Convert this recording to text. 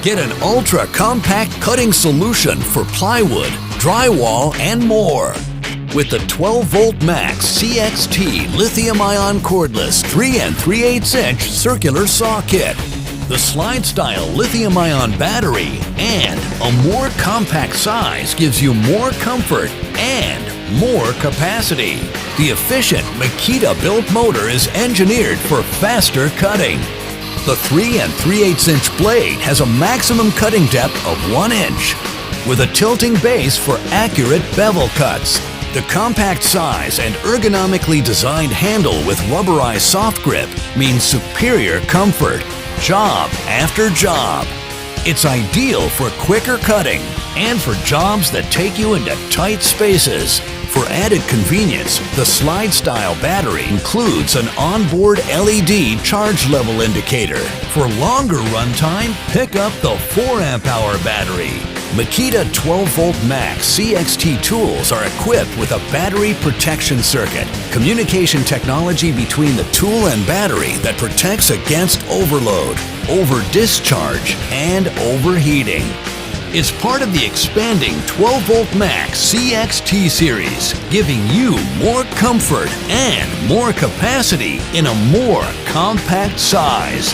Get an ultra-compact cutting solution for plywood, drywall, and more. With the 12-volt max CXT Lithium-Ion Cordless 3 3/8" circular saw kit, the slide-style lithium-ion battery, and a more compact size gives you more comfort and more capacity. The efficient Makita-built motor is engineered for faster cutting. The 3 3/8" blade has a maximum cutting depth of 1 inch, with a tilting base for accurate bevel cuts. The compact size and ergonomically designed handle with rubberized soft grip means superior comfort, job after job. It's ideal for quicker cutting and for jobs that take you into tight spaces. For added convenience, the slide-style battery includes an onboard LED charge level indicator. For longer runtime, pick up the 4 amp-hour battery. Makita 12-volt max CXT tools are equipped with a battery protection circuit, communication technology between the tool and battery that protects against overload, over-discharge, and overheating. It's part of the expanding 12-volt max CXT series, giving you more comfort and more capacity in a more compact size.